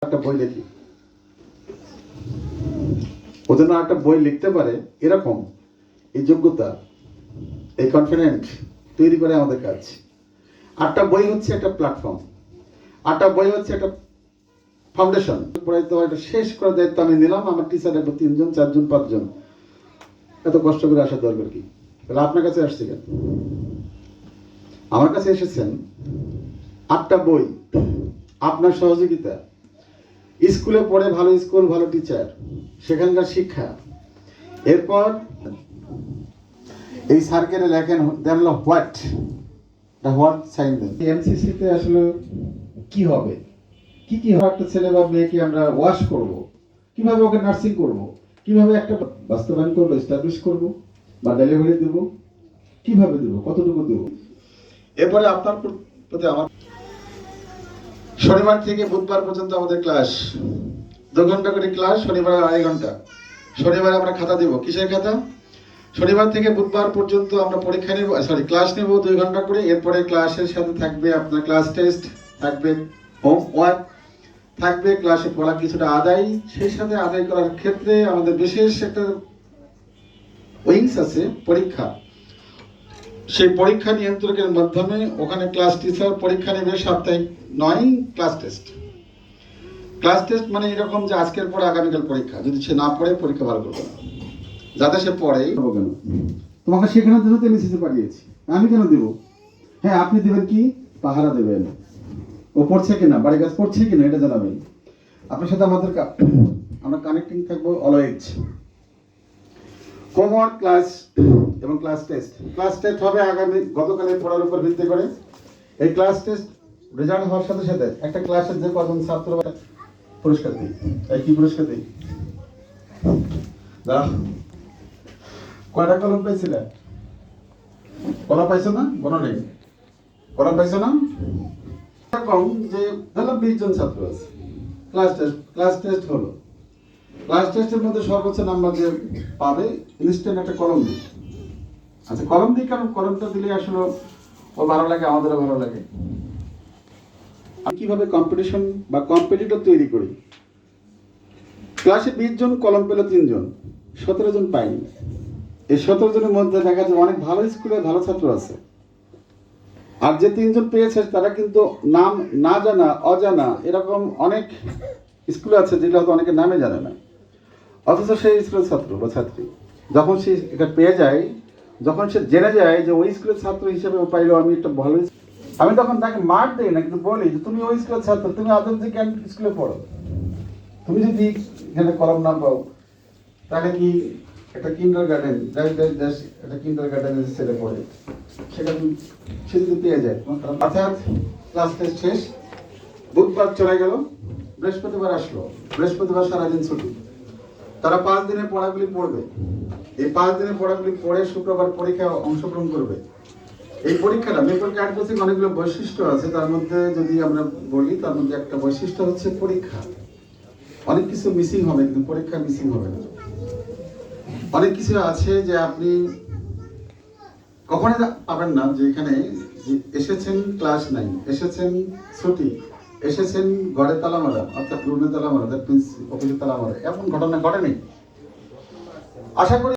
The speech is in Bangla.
একটা বই লিখি, ও যেন একটা বই লিখতে পারে এরকম এই যোগ্যতা, এই কনফিডেন্ট তৈরি করে আমাদের কাজ। আটটা বই হচ্ছে একটা প্ল্যাটফর্ম, আটটা বই হচ্ছে একটা ফাউন্ডেশন। পড়াইতে হয়, এটা শেষ করার দায়িত্ব আমি নিলাম। আমার টিচারের 3 জন 4 জন 5 জন, এত কষ্ট করে আসার দরকার কি? তাহলে আপনার কাছে আসছি কেন? আমার কাছে এসেছেন আটটা বই, আপনার সহযোগিতা, স্কুলে পড়ে ভালো স্কুল, ভালো টিচার, সেখানকার শিক্ষা। এরপর এই সার্কেলে লেখেন দেন হোয়াট, দ্য হোয়াট সাইন দেন। এমসিসি তে আসলে কি হবে, কি কি হবে? একটা ছেলে বা মেয়েকে আমরা ওয়াশ করব, কিভাবে ওকে নার্সিং করব, কিভাবে একটা বাস্তবায়ন করব, এস্টাবলিশ করব বা ডেলিভারি দেব, কিভাবে দেব, কতটুকু দেব। এরপরে আপনার প্রতি আমার শনিবার থেকে বুধবার পর্যন্ত আমাদের ক্লাস, 2 ঘন্টা করে ক্লাস, শনিবার 2.5 ঘন্টা। শনিবার আমরা খাতা দেব। কিসের খাতা? শনিবার থেকে বুধবার পর্যন্ত আমরা পরীক্ষা নেব, ক্লাস নেব 2 ঘন্টা করে। এরপরে ক্লাসের সাথে থাকবে আপনার ক্লাস টেস্ট, থাকবে হোমওয়ার্ক, থাকবে ক্লাসে পড়া কিছুটা আদায়। সেই সাথে আদায় করার ক্ষেত্রে আমাদের বিশেষ একটা উইংস আছে, পরীক্ষা। সেই পরীক্ষা নিয়ন্ত্রকের মাধ্যমে ওখানে ক্লাস টিচার পরীক্ষা নেবে সাপ্তাহিক 9 ক্লাস টেস্ট। ক্লাস টেস্ট মানে এরকম যে আজকের পরে আগামীকাল পরীক্ষা, যদি সে না পড়ে পরীক্ষা ভালো করবে না, যাতে সে পড়ে। কেন তোমাকে শেখানোর জন্য তো এমএসসি পাঠিয়েছি, আমি কেন দেব? হ্যাঁ, আপনি দেবেন কি? পাহারা দেবেন, ও পড়ছে কিনা, বাড়ির কাজ পড়ছে কিনা এটা জানাবেন। আপনার সাথে আমাদের আমরা কানেক্টিং থাকবো অলওয়েজ। হোমওয়ার্ক, ক্লাস এবং ক্লাস টেস্ট। ক্লাস টেস্ট হবে আগামী গতকালের পড়ার উপর ভিত্তি করে। এই ক্লাস টেস্ট রেজাল্ট হওয়ার সাথে সাথে একটা ক্লাসের যে কজন ছাত্র পুরস্কার দিই। তাই কি পুরস্কার দিই? কয়টা কলম পাইছিলে? কলম পাইছো না? মনে নেই? কলম পাইছো না? এরকম যে ধরো 20 জন ছাত্র আছে, ক্লাস টেস্ট হলো। ক্লাস টেস্টের মধ্যে সর্বোচ্চ নাম্বার যে পাবে ইনস্ট্যান্ট একটা কলম দিই। আচ্ছা, কলম দিই কারণ কলমটা দিলে আসলে ও ভালো লাগে, আমাদেরও ভালো লাগে। আমি কিভাবে কম্পিটিশন বা কম্পিটিটর তৈরি করি? ক্লাসে 20 জন, কলম পেল 3 জন, 17 জন পাইনি। এই 17 জনের মধ্যে দেখা যায় অনেক ভালো স্কুলে ভালো ছাত্র আছে, আর যে 3 জন পেয়েছে তারা কিন্তু নাম না জানা, অজানা এরকম অনেক স্কুল আছে যেটা হয়তো অনেকে নামে জানে না। অথচ সেই স্কুলের ছাত্র বা ছাত্রী যখন সে এটা পেয়ে যায়, যখন সে জেনে যায় যে ওই স্কুলের ছাত্র হিসেবে ও পাইলো আমি একটা ভালো, আমি তখন তাকে মার্ক দেই না, কিন্তু বলি যে তুমি ওই স্কুলের ছাত্র, তুমি আদম যে জ্ঞান স্কুলে পড়ো, তুমি যদি এখানে কলম না পাও তাহলে কি একটা কিন্ডার গার্ডেন, একটা কিন্ডার গার্ডেনের ছেলে পড়ে, সেটা সে যদি পেয়ে যায়। অর্থাৎ ক্লাস টেস্ট শেষ, বুধবার চলে গেল, বৃহস্পতিবার আসলো, বৃহস্পতিবার সারাদিন ছুটি। তারা 5 দিনের পড়াগুলি পড়বে। এই 5 দিনের পড়াগুলি পড়ে শুক্রবার পরীক্ষায় অংশগ্রহণ করবে। এই পরীক্ষাটা মেপল ক্যাট কোচিং অনেকগুলো বৈশিষ্ট্য আছে, তার মধ্যে যদি আমরা বলি তার মধ্যে একটা বৈশিষ্ট্য হচ্ছে পরীক্ষা। অনেক কিছু মিসিং হবে কিন্তু পরীক্ষা মিসিং হবে না। অনেক কিছু আছে যে আপনি কখনোই পাবেন না, যে এখানে এসেছেন ক্লাস নাই, এসেছেন ছুটি, এসেছেন ঘরে তালা মারা, অর্থাৎ রুমে তালা মারা, দ্যাট মিনস অফিসে তালা মারা, এমন ঘটনা ঘটেনি। আশা করি